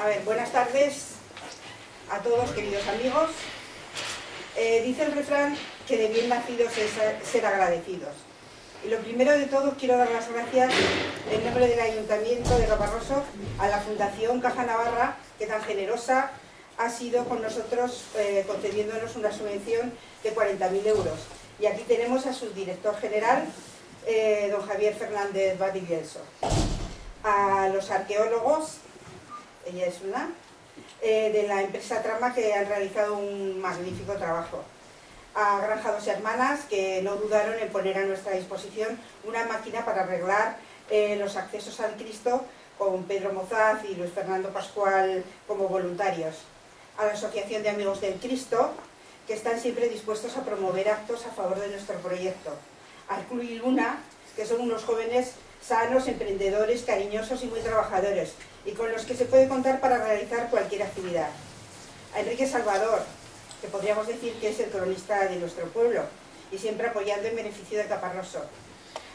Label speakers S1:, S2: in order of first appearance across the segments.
S1: A ver, buenas tardes a todos, queridos amigos. Dice el refrán que de bien nacidos es ser agradecidos. Y lo primero de todo, quiero dar las gracias en nombre del Ayuntamiento de Caparroso a la Fundación Caja Navarra, que tan generosa ha sido con nosotros concediéndonos una subvención de 40.000 euros. Y aquí tenemos a su director general, don Javier Fernández Badivielso. A los arqueólogos, ella es una, de la empresa Trama, que han realizado un magnífico trabajo. A Granja Dos Hermanas, que no dudaron en poner a nuestra disposición una máquina para arreglar los accesos al Cristo, con Pedro Mozaz y Luis Fernando Pascual como voluntarios. A la Asociación de Amigos del Cristo, que están siempre dispuestos a promover actos a favor de nuestro proyecto. Al Club y Luna, que son unos jóvenes sanos, emprendedores, cariñosos y muy trabajadores, y con los que se puede contar para realizar cualquier actividad. A Enrique Salvador, que podríamos decir que es el cronista de nuestro pueblo, y siempre apoyando en beneficio de Caparroso.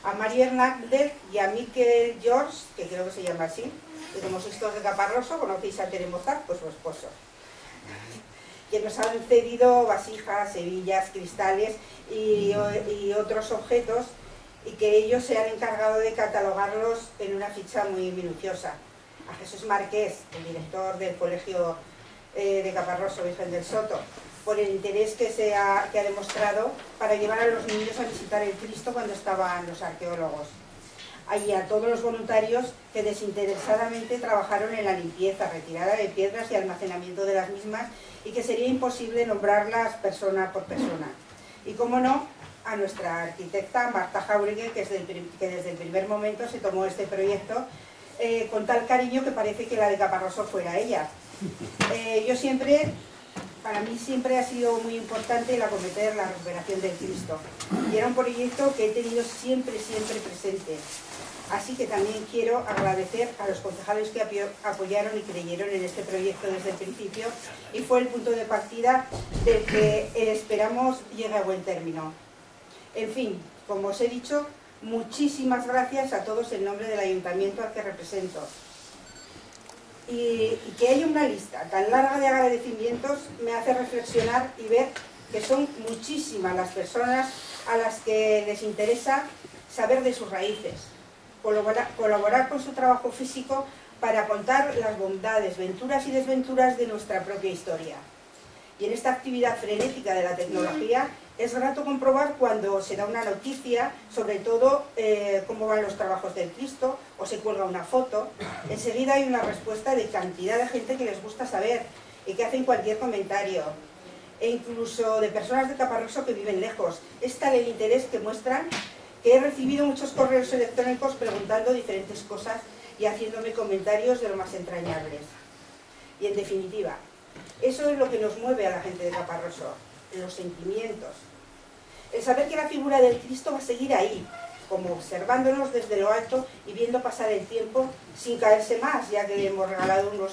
S1: A María Hernández y a Miquel George, que creo que se llama así, que como sois todos de Caparroso, conocéis a Tere Mozart, pues su esposo, que nos han cedido vasijas, hebillas, cristales y otros objetos, y que ellos se han encargado de catalogarlos en una ficha muy minuciosa. A Jesús Márquez, el director del Colegio de Caparroso Virgen del Soto, por el interés que ha demostrado para llevar a los niños a visitar el Cristo cuando estaban los arqueólogos. Y a todos los voluntarios que desinteresadamente trabajaron en la limpieza, retirada de piedras y almacenamiento de las mismas, y que sería imposible nombrarlas persona por persona. Y cómo no, a nuestra arquitecta Marta Jauregui, que desde el primer momento se tomó este proyecto con tal cariño que parece que la de Caparroso fuera ella. Para mí siempre ha sido muy importante el acometer la recuperación del Cristo, y era un proyecto que he tenido siempre presente. Así que también quiero agradecer a los concejales que apoyaron y creyeron en este proyecto desde el principio, y fue el punto de partida del que esperamos llegue a buen término. En fin, como os he dicho, muchísimas gracias a todos en nombre del Ayuntamiento al que represento. Y que haya una lista tan larga de agradecimientos me hace reflexionar y ver que son muchísimas las personas a las que les interesa saber de sus raíces, colaborar con su trabajo físico para contar las bondades, venturas y desventuras de nuestra propia historia. Y en esta actividad frenética de la tecnología es grato comprobar cuando se da una noticia, sobre todo cómo van los trabajos del Cristo, o se cuelga una foto, enseguida hay una respuesta de cantidad de gente que les gusta saber y que hacen cualquier comentario, e incluso de personas de Caparroso que viven lejos. Es tal el interés que muestran que he recibido muchos correos electrónicos preguntando diferentes cosas y haciéndome comentarios de lo más entrañables. Y en definitiva, eso es lo que nos mueve a la gente de Caparroso, los sentimientos. El saber que la figura del Cristo va a seguir ahí, como observándonos desde lo alto y viendo pasar el tiempo sin caerse más, ya que le hemos regalado unos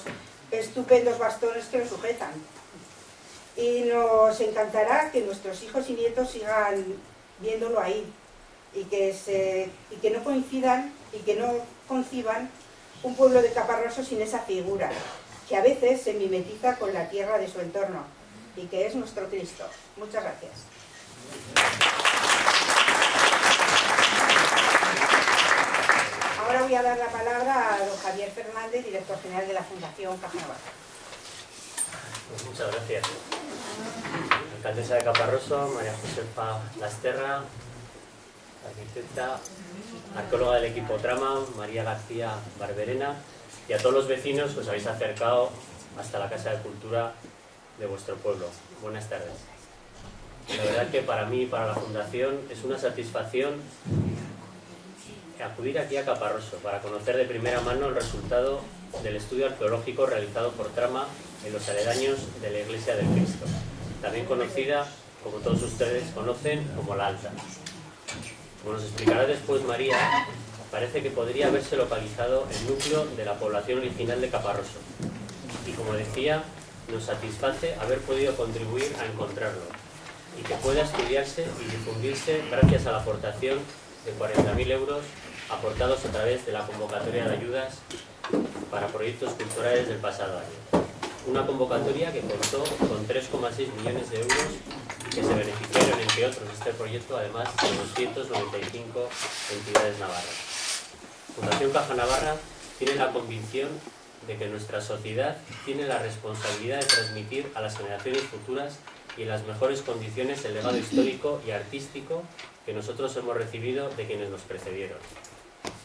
S1: estupendos bastones que lo sujetan. Y nos encantará que nuestros hijos y nietos sigan viéndolo ahí, y que no coincidan y que no conciban un pueblo de Caparroso sin esa figura, que a veces se mimetiza con la tierra de su entorno, y que es nuestro Cristo. Muchas gracias. Ahora voy a dar la palabra a don Javier Fernández, director general de la Fundación Caja Navarra.
S2: Pues muchas gracias. Alcaldesa de Caparroso, María Josefa Lasterra, arquitecta, arqueóloga del equipo Trama, María García Barberena, y a todos los vecinos que os habéis acercado hasta la Casa de Cultura de vuestro pueblo. Buenas tardes. La verdad que para mí y para la Fundación es una satisfacción acudir aquí a Caparroso para conocer de primera mano el resultado del estudio arqueológico realizado por Trama en los aledaños de la Iglesia del Cristo, también conocida, como todos ustedes conocen, como la Alta. Como nos explicará después María, parece que podría haberse localizado el núcleo de la población original de Caparroso, y como decía, nos satisface haber podido contribuir a encontrarlo, y que pueda estudiarse y difundirse gracias a la aportación de 40.000 euros aportados a través de la convocatoria de ayudas para proyectos culturales del pasado año. Una convocatoria que contó con 3,6 millones de euros que se beneficiaron, entre otros, de este proyecto, además de 295 entidades navarras. Fundación Caja Navarra tiene la convicción de que nuestra sociedad tiene la responsabilidad de transmitir a las generaciones futuras y en las mejores condiciones el legado histórico y artístico que nosotros hemos recibido de quienes nos precedieron.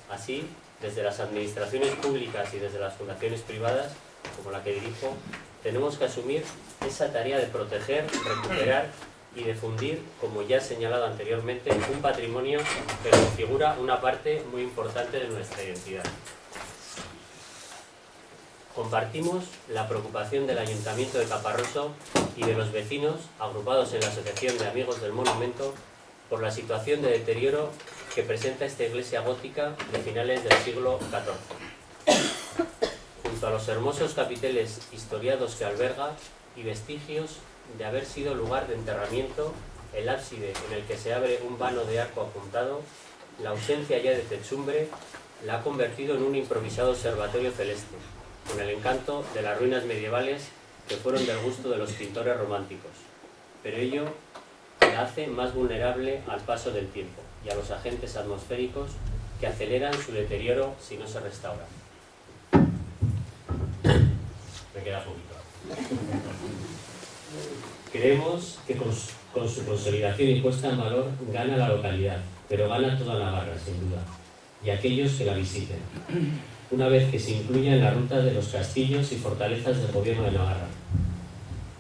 S2: Así, desde las administraciones públicas y desde las fundaciones privadas, como la que dirijo, tenemos que asumir esa tarea de proteger, recuperar y difundir, como ya he señalado anteriormente, un patrimonio que configura una parte muy importante de nuestra identidad. Compartimos la preocupación del Ayuntamiento de Caparroso y de los vecinos agrupados en la Asociación de Amigos del Monumento por la situación de deterioro que presenta esta iglesia gótica de finales del siglo XIV. Junto a los hermosos capiteles historiados que alberga y vestigios de haber sido lugar de enterramiento, el ábside en el que se abre un vano de arco apuntado, la ausencia ya de techumbre la ha convertido en un improvisado observatorio celeste, con el encanto de las ruinas medievales que fueron del gusto de los pintores románticos. Pero ello la hace más vulnerable al paso del tiempo y a los agentes atmosféricos que aceleran su deterioro si no se restaura. Me queda poquito. Creemos que con su consolidación y puesta en valor gana la localidad, pero gana toda Navarra, sin duda, y aquellos que la visiten, una vez que se incluya en la ruta de los castillos y fortalezas del Gobierno de Navarra.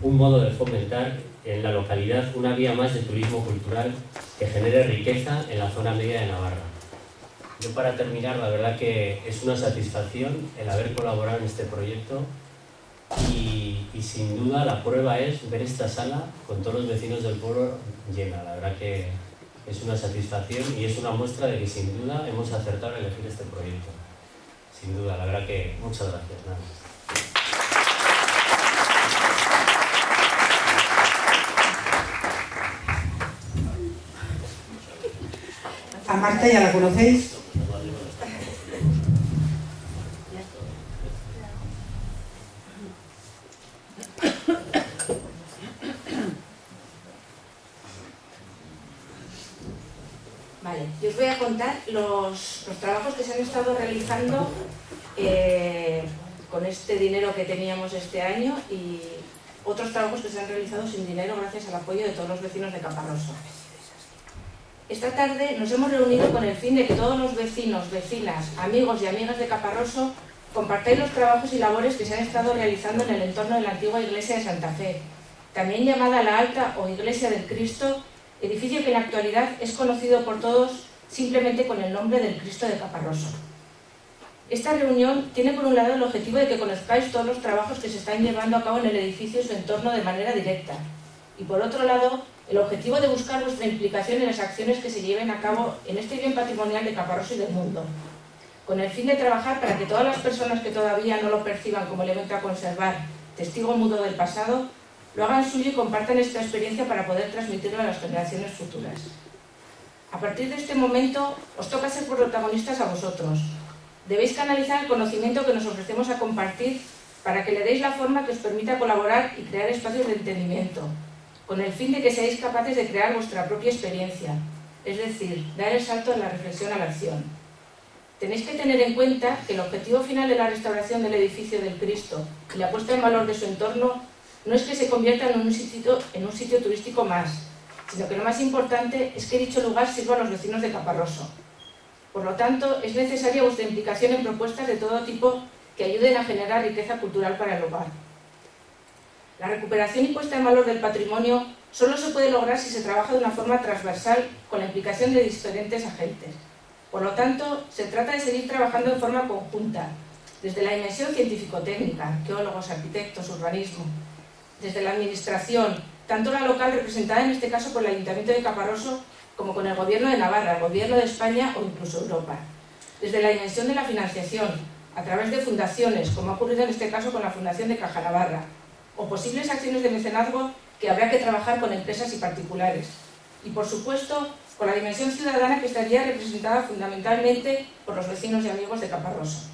S2: Un modo de fomentar en la localidad una vía más de turismo cultural que genere riqueza en la zona media de Navarra. Yo, para terminar, la verdad que es una satisfacción el haber colaborado en este proyecto y sin duda la prueba es ver esta sala con todos los vecinos del pueblo llena. La verdad que es una satisfacción y es una muestra de que sin duda hemos acertado en elegir este proyecto. Sin duda, la verdad que muchas gracias. Nada más.
S1: A Marta ya la conocéis.
S3: Vale, yo os voy a contar los trabajos que se han estado realizando con este dinero que teníamos este año y otros trabajos que se han realizado sin dinero gracias al apoyo de todos los vecinos de Caparroso. Esta tarde nos hemos reunido con el fin de que todos los vecinos, vecinas, amigos y amigas de Caparroso compartáis los trabajos y labores que se han estado realizando en el entorno de la antigua iglesia de Santa Fe, también llamada la Alta o Iglesia del Cristo, edificio que en la actualidad es conocido por todos simplemente con el nombre del Cristo de Caparroso. Esta reunión tiene por un lado el objetivo de que conozcáis todos los trabajos que se están llevando a cabo en el edificio y su entorno de manera directa, y por otro lado el objetivo de buscar vuestra implicación en las acciones que se lleven a cabo en este bien patrimonial de Caparroso y del mundo, con el fin de trabajar para que todas las personas que todavía no lo perciban como elemento a conservar, testigo mudo del pasado, lo hagan suyo y compartan esta experiencia para poder transmitirlo a las generaciones futuras. A partir de este momento, os toca ser protagonistas a vosotros. Debéis canalizar el conocimiento que nos ofrecemos a compartir para que le deis la forma que os permita colaborar y crear espacios de entendimiento, con el fin de que seáis capaces de crear vuestra propia experiencia, es decir, dar el salto de la reflexión a la acción. Tenéis que tener en cuenta que el objetivo final de la restauración del edificio del Cristo y la puesta en valor de su entorno no es que se convierta en un sitio turístico más, sino que lo más importante es que dicho lugar sirva a los vecinos de Caparroso. Por lo tanto, es necesaria vuestra implicación en propuestas de todo tipo que ayuden a generar riqueza cultural para el lugar. La recuperación y puesta en valor del patrimonio solo se puede lograr si se trabaja de una forma transversal con la implicación de diferentes agentes. Por lo tanto, se trata de seguir trabajando en forma conjunta, desde la dimensión científico-técnica, arqueólogos, arquitectos, urbanismo, desde la administración, tanto la local representada en este caso por el Ayuntamiento de Caparroso como con el Gobierno de Navarra, el Gobierno de España o incluso Europa. Desde la dimensión de la financiación, a través de fundaciones, como ha ocurrido en este caso con la Fundación de Caja Navarra, o posibles acciones de mecenazgo que habrá que trabajar con empresas y particulares. Y por supuesto, con la dimensión ciudadana que estaría representada fundamentalmente por los vecinos y amigos de Caparroso.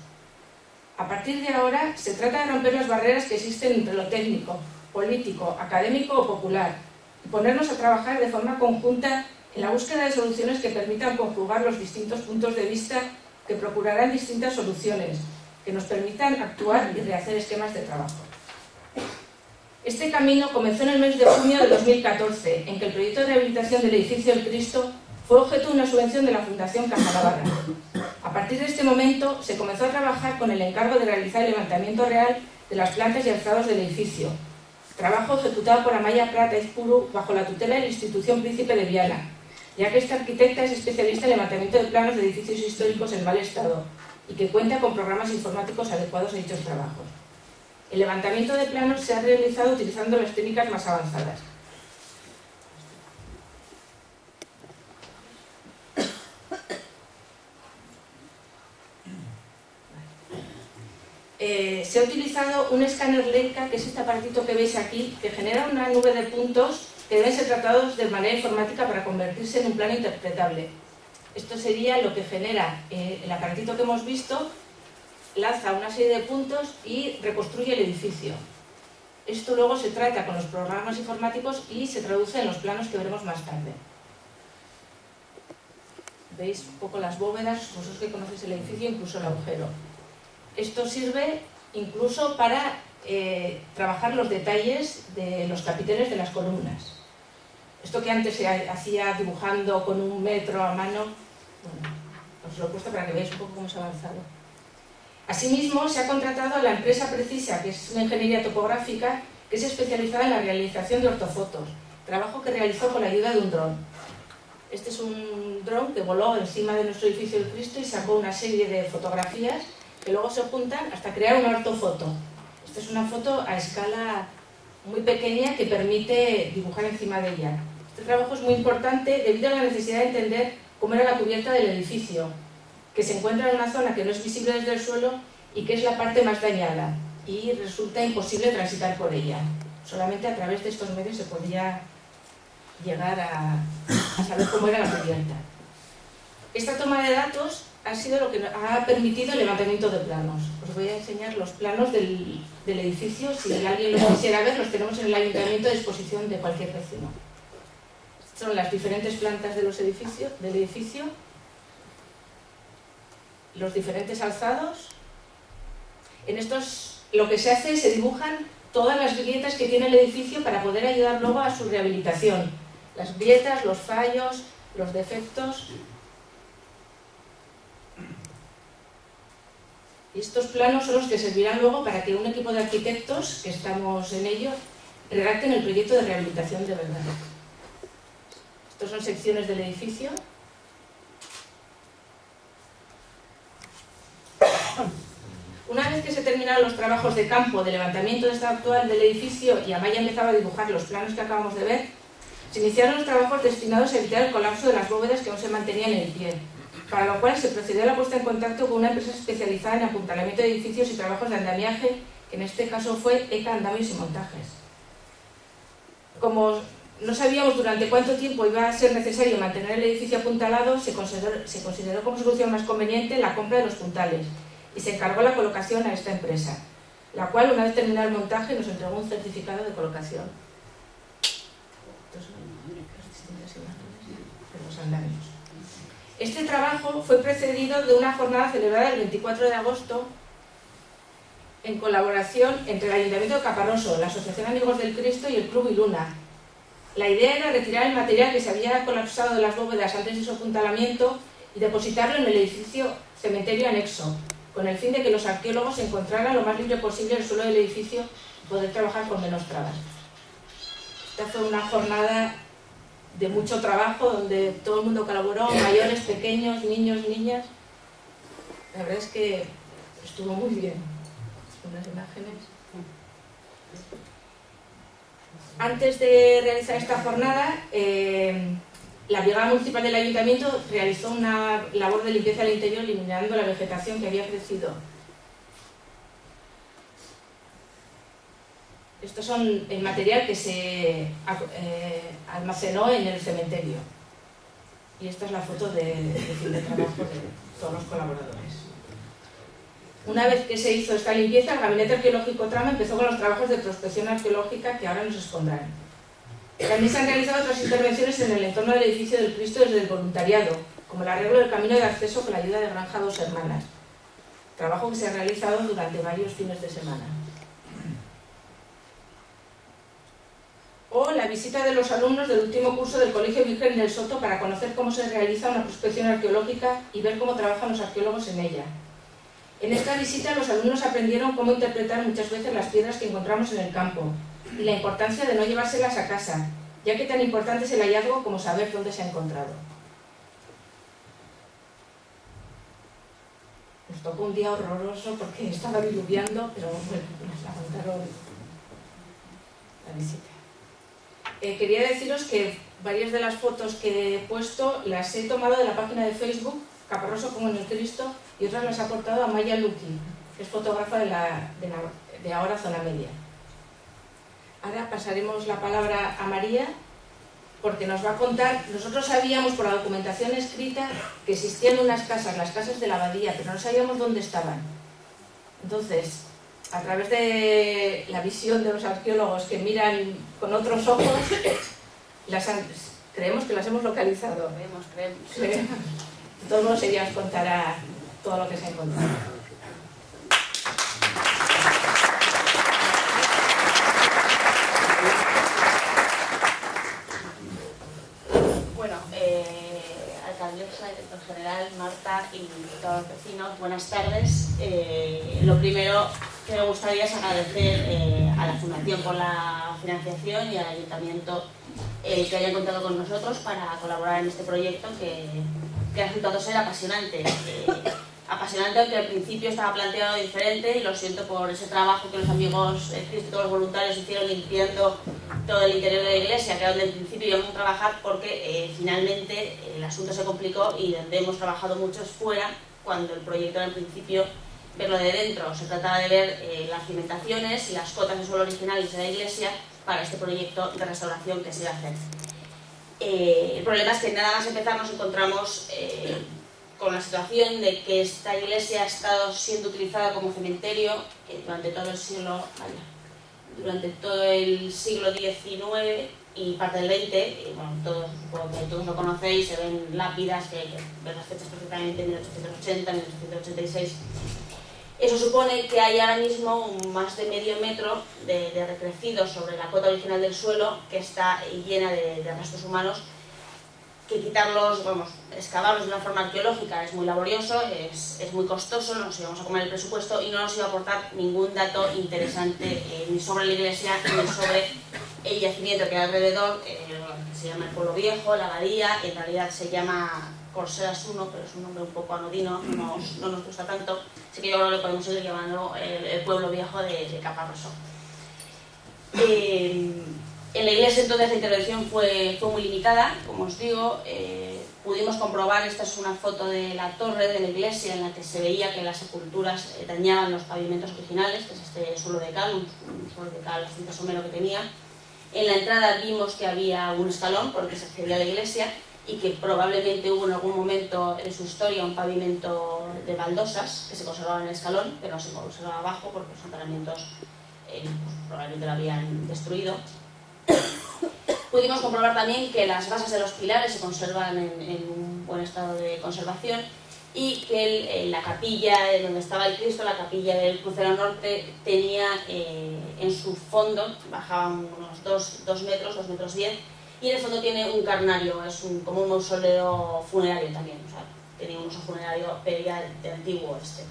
S3: A partir de ahora, se trata de romper las barreras que existen entre lo técnico, político, académico o popular, y ponernos a trabajar de forma conjunta en la búsqueda de soluciones que permitan conjugar los distintos puntos de vista, que procurarán distintas soluciones, que nos permitan actuar y rehacer esquemas de trabajo. Este camino comenzó en el mes de junio de 2014, en que el proyecto de rehabilitación del edificio El Cristo fue objeto de una subvención de la Fundación Caja Navarra. A partir de este momento se comenzó a trabajar con el encargo de realizar el levantamiento real de las plantas y alzados del edificio, trabajo ejecutado por Amaya Prat Aizpuru bajo la tutela de la Institución Príncipe de Viana, ya que esta arquitecta es especialista en levantamiento de planos de edificios históricos en mal estado y que cuenta con programas informáticos adecuados a dichos trabajos. El levantamiento de planos se ha realizado utilizando las técnicas más avanzadas. Se ha utilizado un escáner Leica, que es este aparatito que veis aquí, que genera una nube de puntos que deben ser tratados de manera informática para convertirse en un plano interpretable. Esto sería lo que genera el aparatito que hemos visto, lanza una serie de puntos y reconstruye el edificio. Esto luego se trata con los programas informáticos y se traduce en los planos que veremos más tarde. Veis un poco las bóvedas, vosotros que conocéis el edificio, incluso el agujero. Esto sirve incluso para trabajar los detalles de los capiteles de las columnas. Esto que antes se hacía dibujando con un metro a mano, bueno, os lo he puesto para que veáis un poco cómo se ha avanzado. Asimismo, se ha contratado a la empresa Precisa, que es una ingeniería topográfica que es especializada en la realización de ortofotos, trabajo que realizó con la ayuda de un dron. Este es un dron que voló encima de nuestro edificio del Cristo y sacó una serie de fotografías que luego se juntan hasta crear una ortofoto. Esta es una foto a escala muy pequeña que permite dibujar encima de ella. Este trabajo es muy importante debido a la necesidad de entender cómo era la cubierta del edificio, que se encuentra en una zona que no es visible desde el suelo y que es la parte más dañada, y resulta imposible transitar por ella. Solamente a través de estos medios se podía llegar a saber cómo era la cubierta. Esta toma de datos ha sido lo que ha permitido el levantamiento de planos. Os voy a enseñar los planos del edificio. Si alguien los quisiera ver, los tenemos en el ayuntamiento a disposición de cualquier vecino. Son las diferentes plantas de del edificio, los diferentes alzados. En estos lo que se hace es se dibujan todas las grietas que tiene el edificio para poder ayudar luego a su rehabilitación. Las grietas, los fallos, los defectos. Y estos planos son los que servirán luego para que un equipo de arquitectos, que estamos en ello, redacten el proyecto de rehabilitación de verdad. Estos son secciones del edificio. Una vez que se terminaron los trabajos de campo de levantamiento de estado actual del edificio y Amaya empezaba a dibujar los planos que acabamos de ver, se iniciaron los trabajos destinados a evitar el colapso de las bóvedas que aún se mantenían en pie, para lo cual se procedió a la puesta en contacto con una empresa especializada en apuntalamiento de edificios y trabajos de andamiaje, que en este caso fue ECA Andamios y Montajes. Como no sabíamos durante cuánto tiempo iba a ser necesario mantener el edificio apuntalado, se consideró como solución más conveniente la compra de los puntales y se encargó la colocación a esta empresa, la cual, una vez terminado el montaje, nos entregó un certificado de colocación. Estos son las distintas imágenes de los andamios. Este trabajo fue precedido de una jornada celebrada el 24 de agosto en colaboración entre el Ayuntamiento de Caparroso, la Asociación Amigos del Cristo y el Club Iluna. La idea era retirar el material que se había colapsado de las bóvedas antes de su apuntalamiento y depositarlo en el edificio cementerio anexo, con el fin de que los arqueólogos encontraran lo más libre posible el suelo del edificio y poder trabajar con menos trabas. Esta fue una jornada de mucho trabajo, donde todo el mundo colaboró, mayores, pequeños, niños, niñas. La verdad es que estuvo muy bien. Unas imágenes. Antes de realizar esta jornada, la Brigada Municipal del Ayuntamiento realizó una labor de limpieza al interior, eliminando la vegetación que había crecido. Estos son el material que se almacenó en el cementerio. Y esta es la foto de fin de trabajo de todos los colaboradores. Una vez que se hizo esta limpieza, el Gabinete Arqueológico Trama empezó con los trabajos de prospección arqueológica que ahora nos expondrán. También se han realizado otras intervenciones en el entorno del edificio del Cristo desde el voluntariado, como el arreglo del camino de acceso con la ayuda de Granja Dos Hermanas, trabajo que se ha realizado durante varios fines de semana. O la visita de los alumnos del último curso del Colegio Virgen del Soto para conocer cómo se realiza una prospección arqueológica y ver cómo trabajan los arqueólogos en ella. En esta visita los alumnos aprendieron cómo interpretar muchas veces las piedras que encontramos en el campo y la importancia de no llevárselas a casa, ya que tan importante es el hallazgo como saber dónde se ha encontrado. Nos tocó un día horroroso porque estaba diluviando, pero bueno, nos aguantaron la visita. Quería deciros que varias de las fotos que he puesto las he tomado de la página de Facebook, Caparroso como en el Cristo, y otras las ha aportado a Maya Luqui, que es fotógrafa de ahora Zona Media. Ahora pasaremos la palabra a María, porque nos va a contar. Nosotros sabíamos por la documentación escrita que existían unas casas, las casas de la abadía, pero no sabíamos dónde estaban. Entonces, a través de la visión de los arqueólogos que miran con otros ojos, creemos que las hemos localizado. Creemos. De todos modos, ella os contará todo lo que se ha encontrado.
S4: Bueno, alcaldesa, director general, Marta y todos los vecinos, buenas tardes. Lo primero que me gustaría es agradecer a la Fundación por la financiación y al Ayuntamiento que hayan contado con nosotros para colaborar en este proyecto que ha resultado ser apasionante. Apasionante, aunque al principio estaba planteado diferente, y lo siento por ese trabajo que los amigos y todos los voluntarios hicieron limpiando todo el interior de la iglesia, que era donde en principio íbamos a trabajar, porque finalmente el asunto se complicó y donde hemos trabajado muchos fuera, cuando el proyecto era en principio verlo de dentro. Se trataba de ver las cimentaciones y las cotas de suelo originales de la iglesia para este proyecto de restauración que se iba a hacer. El problema es que nada más empezar nos encontramos con la situación de que esta iglesia ha estado siendo utilizada como cementerio durante todo el siglo XIX y parte del XX. Bueno, todos lo conocéis, se ven lápidas que ven las fechas perfectamente, 1880, 1886. Eso supone que hay ahora mismo más de medio metro de recrecido sobre la cota original del suelo, que está llena de restos humanos, que quitarlos, excavarlos de una forma arqueológica es muy laborioso, es muy costoso, nos íbamos a comer el presupuesto y no nos iba a aportar ningún dato interesante ni sobre la iglesia ni sobre el yacimiento que hay alrededor, que se llama el Pueblo Viejo, la abadía, en realidad se llama Corseas I, pero es un nombre un poco anodino, no nos gusta tanto, así que yo creo que lo podemos seguir llamando el Pueblo Viejo de Caparroso. En la iglesia entonces la intervención fue muy limitada, como os digo. Pudimos comprobar, esta es una foto de la torre de la iglesia en la que se veía que las sepulturas dañaban los pavimentos originales, que es este suelo de cal, un suelo de cal bastante somero que tenía. En la entrada vimos que había un escalón por el que se accedía a la iglesia y que probablemente hubo en algún momento en su historia un pavimento de baldosas que se conservaba en el escalón, pero no se conservaba abajo porque los enterramientos probablemente lo habían destruido. Pudimos comprobar también que las bases de los pilares se conservan en un buen estado de conservación y que la capilla donde estaba el Cristo, la capilla del crucero norte, tenía en su fondo, bajaban unos 2 metros, 2,10 metros, y en el fondo tiene un carnario, es como un mausoleo funerario también, o sea, tenía un uso funerario pero ya de antiguo oeste.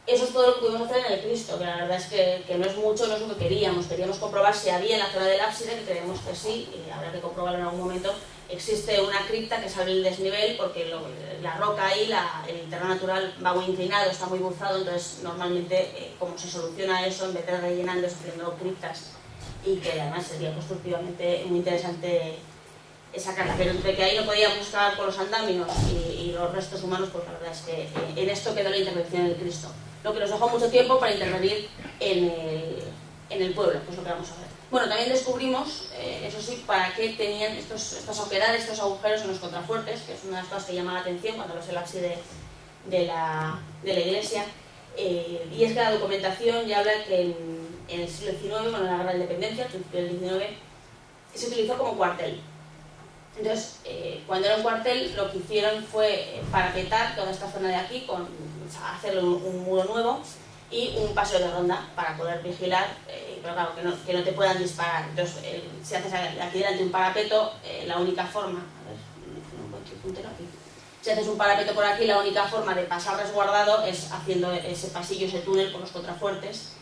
S4: Eso es todo lo que pudimos hacer en el Cristo, que la verdad es que no es mucho, no es lo que queríamos. Queríamos comprobar si había en la zona del ábside, que creemos que sí, y habrá que comprobarlo en algún momento. Existe una cripta que sale el desnivel, porque la roca ahí, el terreno natural va muy inclinado, está muy buzado, entonces normalmente como se soluciona eso, en vez de rellenando, haciendo criptas, y que además sería constructivamente muy interesante sacarla, pero entre que ahí no podíamos excavar por los andamios y los restos humanos, pues la verdad es que en esto quedó la intervención en el Cristo. Lo que nos dejó mucho tiempo para intervenir en el pueblo, pues lo que vamos a ver. Bueno, también descubrimos, eso sí, para qué tenían estas oquedades, estos agujeros en los contrafuertes, que es una de las cosas que llama la atención cuando ves el ábside de la iglesia, y es que la documentación ya habla que en el siglo XIX, con la Guerra de la Independencia, al principio del XIX, se utilizó como cuartel. Entonces, cuando era un cuartel, lo que hicieron fue parapetar toda esta zona de aquí, hacerle un muro nuevo y un paseo de ronda para poder vigilar, pero claro, que no te puedan disparar. Entonces, si haces aquí delante un parapeto, la única forma, a ver, no encuentro el puntero aquí. Si haces un parapeto por aquí, la única forma de pasar resguardado es haciendo ese pasillo, ese túnel por los contrafuertes.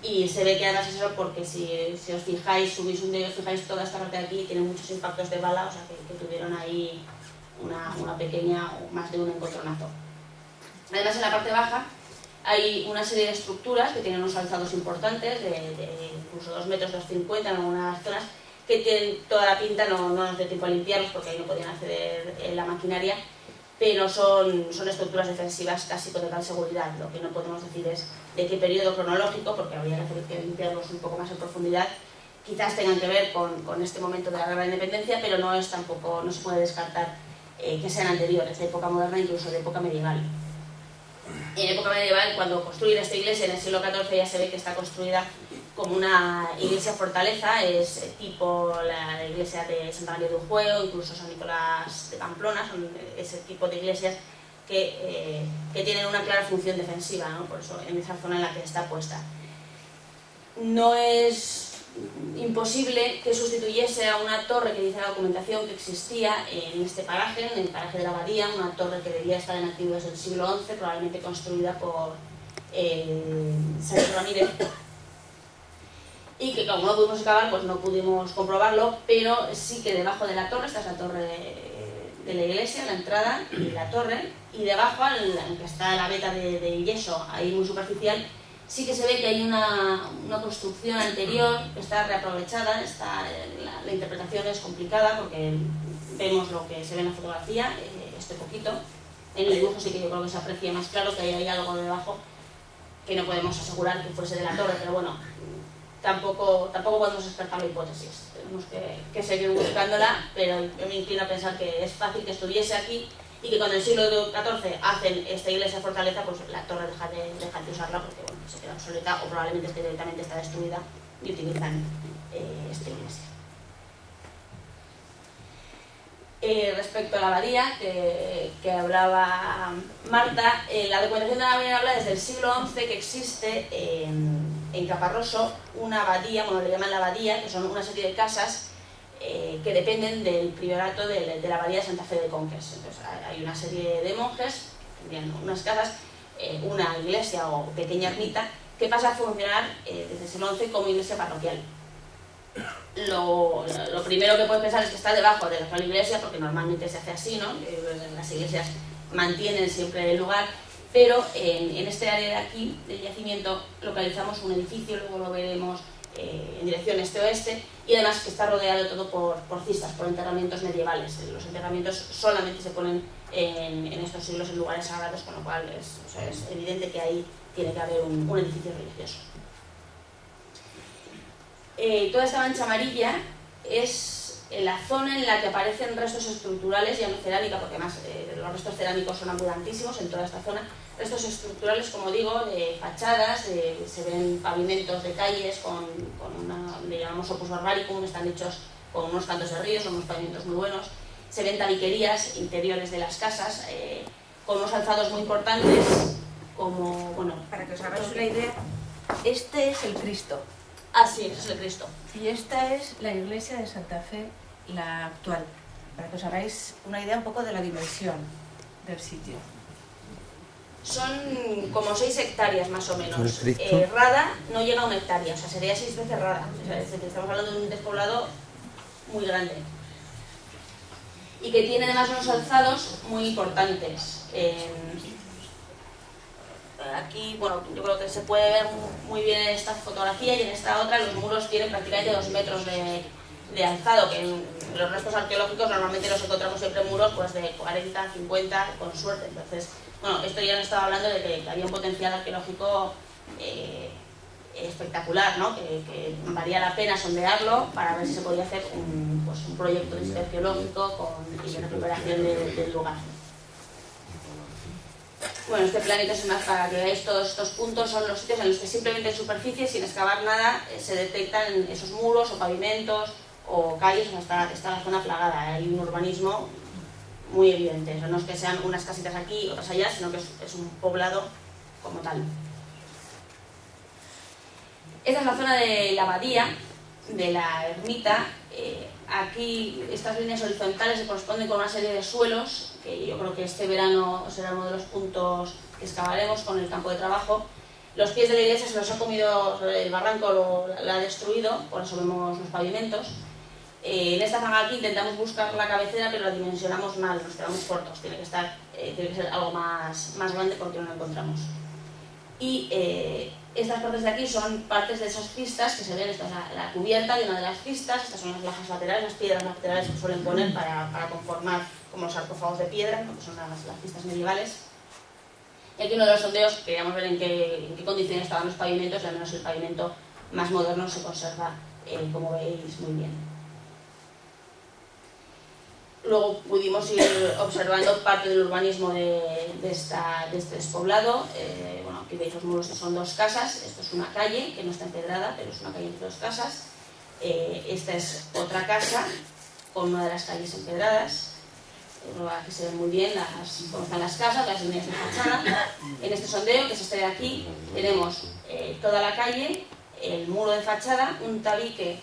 S4: Y se ve que además es eso porque si os fijáis, subís un dedo y os fijáis, toda esta parte de aquí tiene muchos impactos de bala, o sea que tuvieron ahí una pequeña o más de un encontronazo. Además, en la parte baja hay una serie de estructuras que tienen unos alzados importantes, de incluso 2 metros, 2,50 en algunas zonas, que tienen toda la pinta, no nos dio tiempo a limpiarlos porque ahí no podían acceder la maquinaria, pero son estructuras defensivas casi con total seguridad. Lo que no podemos decir es de qué periodo cronológico, porque habría que limpiarlos un poco más en profundidad. Quizás tengan que ver con este momento de la Guerra de Independencia, pero no se puede descartar que sean anteriores, de época moderna, incluso de época medieval. En época medieval, cuando construyen esta iglesia en el siglo XIV, ya se ve que está construida como una iglesia fortaleza, es tipo la iglesia de Santa María de Ujueo, incluso San Nicolás de Pamplona, son ese tipo de iglesias que tienen una clara función defensiva, ¿no? Por eso en esa zona en la que está puesta. No es imposible que sustituyese a una torre que dice la documentación que existía en este paraje, en el paraje de la Abadía, una torre que debía estar en activo desde el siglo XI, probablemente construida por Sáenz Ramírez, y que como no pudimos excavar, pues no pudimos comprobarlo, pero sí que debajo de la torre, esta es la torre de la iglesia, la entrada y la torre, y debajo, en que está la veta de yeso, ahí muy superficial, sí que se ve que hay una construcción anterior que está reaprovechada. La interpretación es complicada porque vemos lo que se ve en la fotografía, este poquito. En el dibujo sí que yo creo que se aprecia más claro que hay algo debajo que no podemos asegurar que fuese de la torre, pero bueno, tampoco podemos descartar la hipótesis. Tenemos que seguir buscándola, pero yo me inclino a pensar que es fácil que estuviese aquí y que cuando en el siglo XIV hacen esta iglesia fortaleza, pues la torre deja de usarla porque bueno, se queda obsoleta, o probablemente es que directamente está destruida y utilizan esta iglesia. Respecto a la abadía que hablaba Marta, la documentación de la abadía habla desde el siglo XI que existe en Caparroso una abadía, bueno, le llaman la abadía, que son una serie de casas que dependen del priorato de la abadía de Santa Fe de Conques. Entonces hay una serie de monjes, tendrían unas casas, una iglesia o pequeña ermita, que pasa a funcionar desde el siglo XI como iglesia parroquial. Lo primero que puedes pensar es que está debajo de la actual iglesia, porque normalmente se hace así, ¿no? Las iglesias mantienen siempre el lugar, pero en este área de aquí, del yacimiento, localizamos un edificio, luego lo veremos en dirección este-oeste, y además que está rodeado todo por cistas, por enterramientos medievales. Los enterramientos solamente se ponen en estos siglos en lugares sagrados, con lo cual es evidente que ahí tiene que haber un edificio religioso. Toda esta mancha amarilla es la zona en la que aparecen restos estructurales, ya no cerámica, porque además los restos cerámicos son abundantísimos en toda esta zona. Restos estructurales, como digo, de fachadas, se ven pavimentos de calles con le llamamos opus barbaricum, están hechos con unos cantos de ríos, son unos pavimentos muy buenos. Se ven tabiquerías interiores de las casas, con unos alzados muy importantes, como, bueno...
S3: Para que os hagáis una idea, este es el Cristo.
S4: Ah, sí, ese es el Cristo.
S3: Y esta es la iglesia de Santa Fe, la actual, para que os hagáis una idea un poco de la dimensión del sitio.
S4: Son como 6 hectáreas más o menos. Rada no llega a 1 hectárea, o sea, sería 6 veces Rada. O sea, estamos hablando de un despoblado muy grande. Y que tiene además unos alzados muy importantes. Aquí, bueno, yo creo que se puede ver muy bien en esta fotografía, y en esta otra los muros tienen prácticamente 2 metros de alzado, que en los restos arqueológicos normalmente los encontramos siempre en muros pues de 40, 50, con suerte. Entonces, bueno, esto ya nos estaba hablando de que había un potencial arqueológico espectacular, ¿no? Que valía la pena sondearlo para ver si se podía hacer un proyecto de arqueológico y de recuperación del lugar. Bueno, este planito es más para que veáis todos estos puntos, son los sitios en los que simplemente en superficie, sin excavar nada, se detectan esos muros o pavimentos o calles, o sea, está la zona plagada, hay un urbanismo muy evidente, o sea, no es que sean unas casitas aquí, otras allá, sino que es un poblado como tal. Esta es la zona de la abadía, de la ermita. Aquí estas líneas horizontales se corresponden con una serie de suelos, que yo creo que este verano será uno de los puntos que excavaremos con el campo de trabajo. Los pies de la iglesia se los ha comido el barranco, la ha destruido, por eso vemos los pavimentos. En esta zona aquí intentamos buscar la cabecera, pero la dimensionamos mal, nos quedamos cortos, tiene que ser algo más grande porque no lo encontramos. Y estas partes de aquí son partes de esas pistas que se ven, esta es la cubierta de una de las pistas, estas son las lajas laterales, las piedras laterales que suelen poner para conformar como los sarcófagos de piedra, que son las pistas medievales. Y aquí uno de los sondeos, queríamos ver en qué condiciones estaban los pavimentos, y al menos el pavimento más moderno se conserva, como veis, muy bien. Luego pudimos ir observando parte del urbanismo de este despoblado. Bueno, aquí veis los muros, son dos casas. Esto es una calle que no está empedrada, pero es una calle entre dos casas. Esta es otra casa con una de las calles empedradas. Aquí se ven muy bien cómo están las casas, las líneas de fachada. En este sondeo, que es este de aquí, tenemos toda la calle, el muro de fachada, un tabique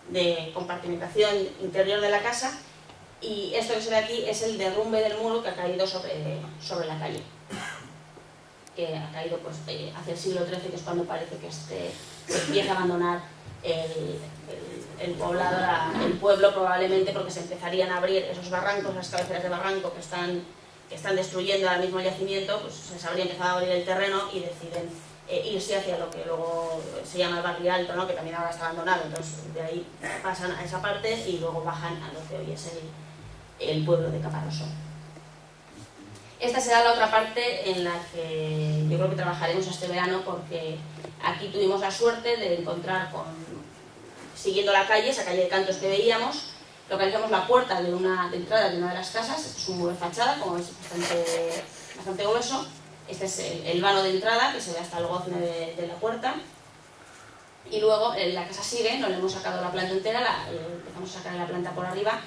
S4: de compartimentación interior de la casa. Y esto que se ve aquí es el derrumbe del muro que ha caído sobre la calle, que ha caído pues, hacia el siglo XIII, que es cuando parece que se empieza a abandonar el poblado, el pueblo, probablemente porque se empezarían a abrir esos barrancos, las cabeceras de barranco que están destruyendo ahora mismo el yacimiento, pues se habría empezado a abrir el terreno y deciden irse hacia lo que luego se llama el barrio alto, ¿no? Que también ahora está abandonado. Entonces de ahí pasan a esa parte y luego bajan a lo que hoy es el pueblo de Caparroso. Esta será la otra parte en la que yo creo que trabajaremos este verano, porque aquí tuvimos la suerte de encontrar, siguiendo la calle, esa calle de cantos que veíamos, localizamos la puerta de entrada de una de las casas. Este es un muro de fachada, como veis, bastante grueso. Este es el vano de entrada, que se ve hasta el gozne de la puerta. Y luego la casa sigue, no le hemos sacado la planta entera, empezamos a sacar la planta por arriba,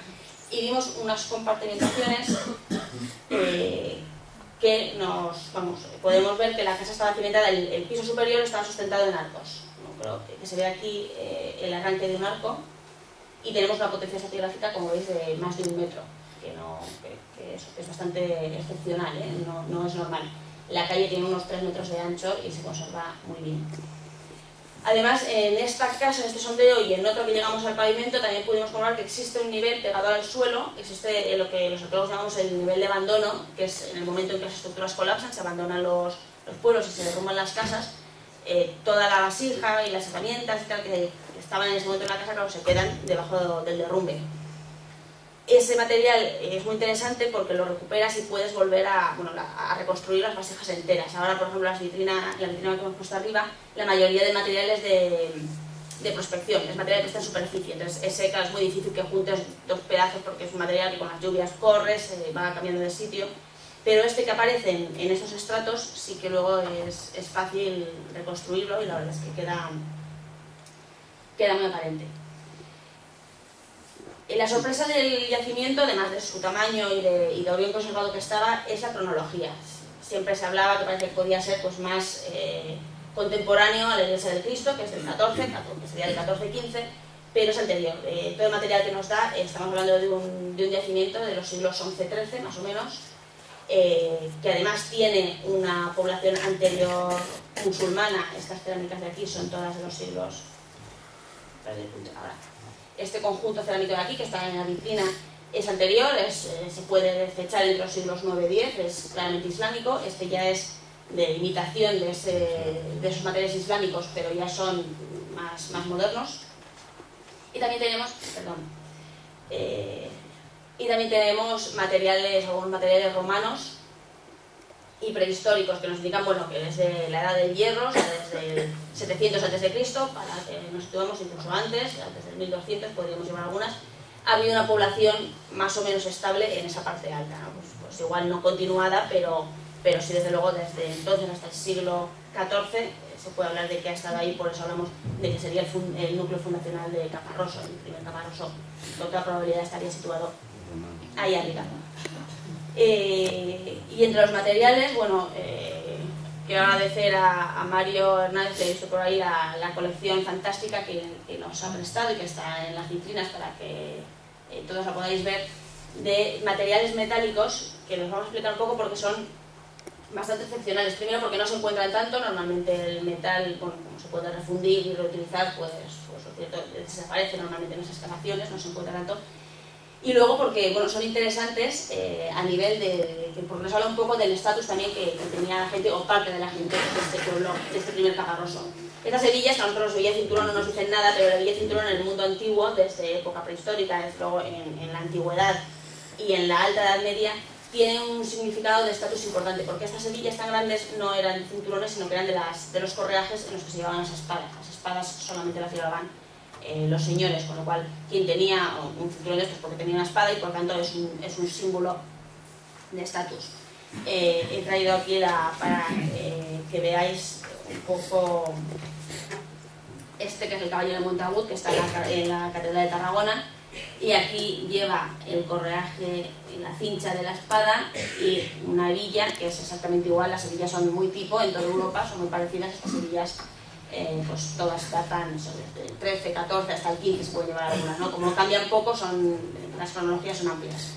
S4: y vimos unas compartimentaciones que podemos ver que la casa estaba cimentada, el piso superior estaba sustentado en arcos, ¿no? Creo que se ve aquí el arranque de un arco, y tenemos una potencia estratigráfica, como veis, de más de 1 metro, que es bastante excepcional, no es normal. La calle tiene unos 3 metros de ancho y se conserva muy bien. Además, en esta casa, en este sondeo y en otro que llegamos al pavimento, también pudimos comprobar que existe un nivel pegado al suelo, existe lo que los arqueólogos llamamos el nivel de abandono, que es en el momento en que las estructuras colapsan, se abandonan los pueblos y se derrumban las casas. Toda la vasija y las herramientas y tal que estaban en ese momento en la casa, claro, se quedan debajo del derrumbe. Ese material es muy interesante porque lo recuperas y puedes volver a reconstruir las vasijas enteras. Ahora, por ejemplo, la vitrina que hemos puesto arriba, la mayoría de materiales de prospección, es material que está en superficie, entonces ese, claro, es muy difícil que juntes dos pedazos porque es un material que con las lluvias corre, se va cambiando de sitio, pero este que aparece en estos estratos sí que luego es fácil reconstruirlo, y la verdad es que queda muy aparente. La sorpresa del yacimiento, además de su tamaño y de lo bien conservado que estaba, es la cronología. Siempre se hablaba que parece que podía ser pues, más contemporáneo a la Iglesia del Cristo, que es del 14, que sería del 14-15, pero es anterior. Todo el material que nos da, estamos hablando de un yacimiento de los siglos XI-XIII, más o menos, que además tiene una población anterior musulmana. Estas cerámicas de aquí son todas de los siglos... Este conjunto cerámico de aquí, que está en la vitrina, es anterior, se puede fechar entre los siglos 9-10, es claramente islámico. Este ya es de imitación de esos materiales islámicos, pero ya son más modernos. Y también tenemos, algunos materiales romanos y prehistóricos que nos indican, bueno, que desde la edad del hierro, o sea, desde el 700 a.C., para que nos situemos incluso antes del 1200, podríamos llevar algunas, ha habido una población más o menos estable en esa parte alta, ¿no? Pues igual no continuada, pero pero sí desde luego desde entonces hasta el siglo XIV se puede hablar de que ha estado ahí, por eso hablamos de que sería el núcleo fundacional de Caparroso, el primer Caparroso, con toda probabilidad estaría situado ahí arriba. Y entre los materiales, bueno, quiero agradecer a Mario Hernández, que he visto por ahí la colección fantástica que nos ha prestado y que está en las vitrinas para que todos la podáis ver, de materiales metálicos, que los vamos a explicar un poco porque son bastante excepcionales. Primero porque no se encuentran tanto, normalmente el metal, bueno, como se puede refundir y reutilizar, pues lo cierto, desaparece normalmente en las excavaciones, no se encuentra tanto. Y luego porque, bueno, son interesantes a nivel porque nos habla un poco del estatus también que tenía la gente, o parte de la gente de este pueblo, de este primer Caparroso. Estas hebillas, que a nosotros los hebilla cinturón no nos dicen nada, pero la hebilla cinturón en el mundo antiguo, desde época prehistórica, desde luego en la antigüedad y en la alta edad media, tienen un significado de estatus importante, porque estas hebillas tan grandes no eran cinturones, sino que eran de los correajes en los que se llevaban las espadas. Las espadas solamente las llevaban los señores, con lo cual quien tenía un cinturón de estos porque tenía una espada y por tanto es un símbolo de estatus. He traído aquí para que veáis un poco este, que es el caballero de Montagut, que está en la Catedral de Tarragona, y aquí lleva el correaje y la cincha de la espada y una hebilla que es exactamente igual. Las hebillas son muy tipo en toda Europa, son muy parecidas. Estas hebillas pues todas datan sobre el 13, 14 hasta el 15, se pueden llevar algunas, ¿no? Como cambian poco, las cronologías son amplias.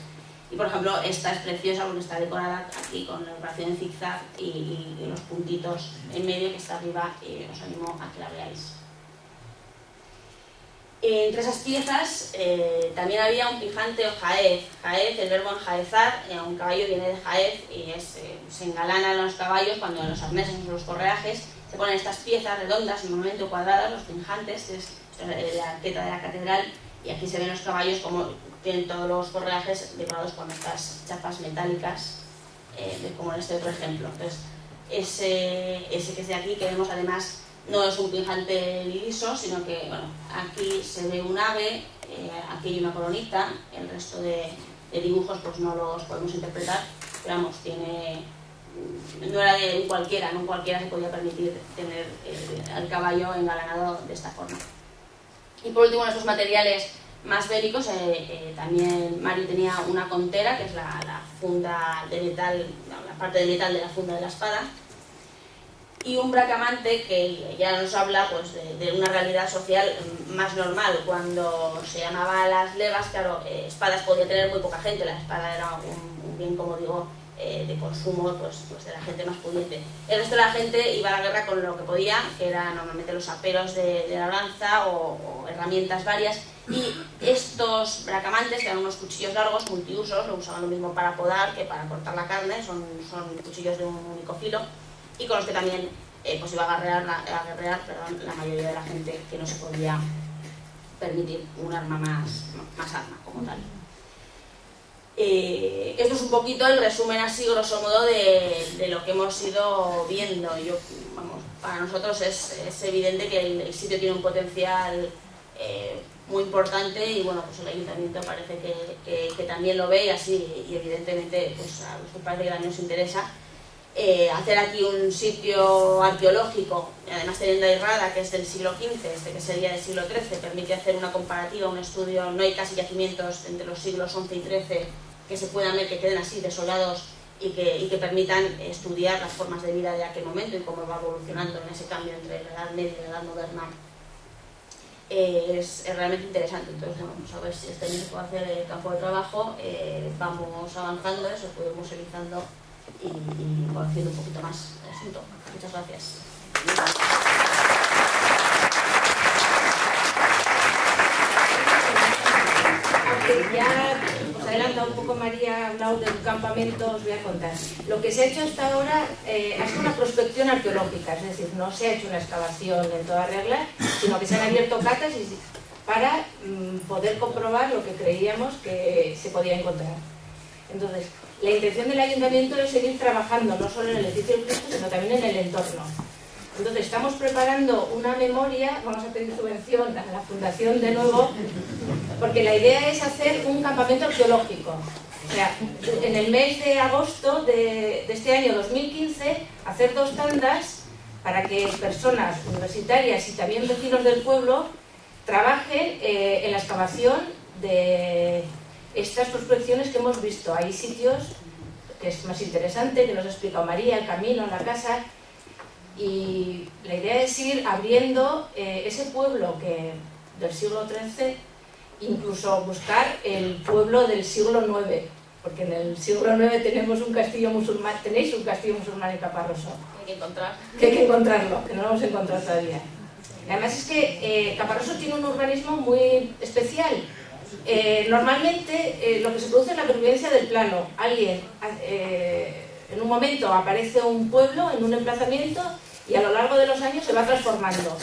S4: Y por ejemplo esta es preciosa porque está decorada aquí con la decoración en zigzag y los puntitos en medio que está arriba, y os animo a que la veáis. Entre esas piezas también había un pijante o jaez. Jaez, el verbo enjaezar, un caballo viene de jaez y se engalanan los caballos cuando en los arneses o los correajes se ponen estas piezas redondas, normalmente cuadradas, los pinjantes, es la arqueta de la catedral, y aquí se ven los caballos como tienen todos los correajes decorados con estas chapas metálicas, como en este otro ejemplo. Entonces, ese que es de aquí, que vemos además, no es un pinjante liso, sino que, bueno, aquí se ve un ave, aquí hay una coronita, el resto de dibujos pues no los podemos interpretar, pero vamos, no era de un cualquiera, no cualquiera se podía permitir tener al caballo engalanado de esta forma. Y por último, en estos materiales más bélicos, también Mario tenía una contera, que es la funda de metal, la parte de metal de la funda de la espada, y un bracamante que ya nos habla pues, de una realidad social más normal. Cuando se llamaba las levas, claro, espadas podía tener muy poca gente, la espada era un bien, como digo, de consumo pues de la gente más pudiente. El resto de la gente iba a la guerra con lo que podía, que eran normalmente los aperos de la lanza o herramientas varias, y estos bracamantes, que eran unos cuchillos largos, multiusos, lo usaban lo mismo para podar que para cortar la carne, son cuchillos de un único filo, y con los que también pues iba a guerrear la mayoría de la gente que no se podía permitir un arma más arma como tal. Esto es un poquito el resumen así grosso modo de lo que hemos ido viendo. Para nosotros es evidente que el sitio tiene un potencial muy importante, y bueno, pues el ayuntamiento parece que también lo ve, y así, y evidentemente pues a los que parece que también nos interesa hacer aquí un sitio arqueológico, además teniendo a Irrada, que es del siglo XV, este que sería del siglo XIII, permite hacer una comparativa, un estudio. No hay casi yacimientos entre los siglos XI y XIII que se puedan ver, que queden así desolados y que permitan estudiar las formas de vida de aquel momento y cómo va evolucionando en ese cambio entre la Edad Media y la Edad Moderna. Es realmente interesante. Entonces, bueno, vamos a ver si este año se puede hacer el campo de trabajo, vamos avanzando, eso podemos realizando y conociendo un poquito más el asunto. Muchas gracias.
S3: Ya os adelanta un poco María, ha hablado de un campamento, os voy a contar. Lo que se ha hecho hasta ahora ha sido una prospección arqueológica, es decir, no se ha hecho una excavación en toda regla, sino que se han abierto catas para poder comprobar lo que creíamos que se podía encontrar. Entonces, la intención del ayuntamiento es seguir trabajando no solo en el edificio del Cristo, sino también en el entorno. Entonces, estamos preparando una memoria, vamos a pedir subvención a la Fundación de nuevo, porque la idea es hacer un campamento arqueológico. O sea, en el mes de agosto de este año 2015, hacer 2 tandas para que personas universitarias y también vecinos del pueblo trabajen en la excavación de estas prospecciones que hemos visto. Hay sitios que es más interesante, que nos ha explicado María, el camino, la casa, y la idea es ir abriendo ese pueblo del siglo XIII, incluso buscar el pueblo del siglo IX, porque en el siglo IX tenemos un castillo musulmán, tenéis un castillo musulmán en Caparroso.
S4: Hay que encontrar.
S3: Que hay que encontrarlo, que no lo hemos encontrado todavía. Además es que Caparroso tiene un urbanismo muy especial. Normalmente lo que se produce es la pervivencia del plano. Alguien, en un momento aparece un pueblo en un emplazamiento y a lo largo de los años se va transformando.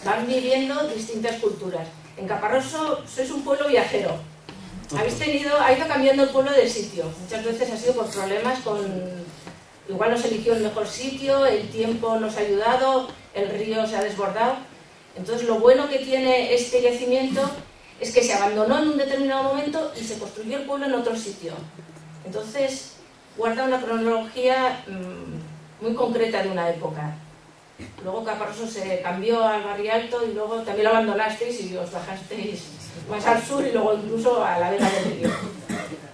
S3: Van viviendo distintas culturas. En Caparroso sois un pueblo viajero. Ha ido cambiando el pueblo del sitio. Muchas veces ha sido por problemas igual no se eligió el mejor sitio, el tiempo nos ha ayudado, el río se ha desbordado. Entonces lo bueno que tiene este yacimiento es que se abandonó en un determinado momento y se construyó el pueblo en otro sitio. Entonces guarda una cronología muy concreta de una época. Luego Caparroso se cambió al Barrio Alto y luego también lo abandonasteis y os bajasteis más al sur y luego incluso a la Vega del Río.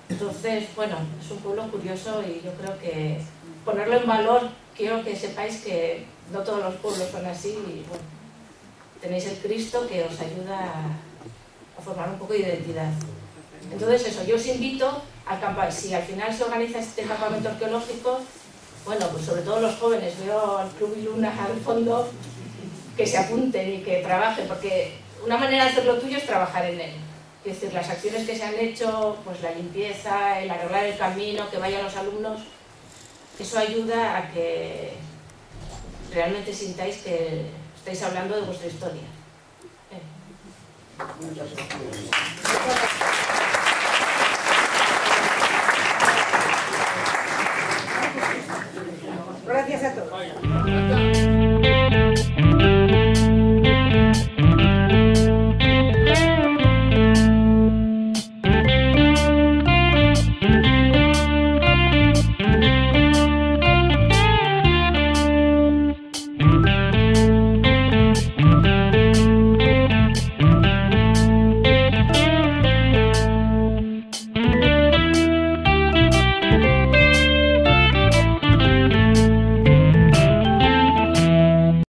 S3: Entonces, bueno, es un pueblo curioso y yo creo que ponerlo en valor, quiero que sepáis que no todos los pueblos son así y bueno, tenéis el Cristo que os ayuda a formar un poco de identidad. Entonces eso, yo os invito al campamento, si al final se organiza este campamento arqueológico, bueno, pues sobre todo los jóvenes, veo al Club Iluna al fondo, que se apunten y que trabajen, porque una manera de hacer lo tuyo es trabajar en él. Es decir, las acciones que se han hecho, pues la limpieza, el arreglar el camino, que vayan los alumnos, eso ayuda a que realmente sintáis que estáis hablando de vuestra historia.
S1: Muchas gracias. Gracias a todos.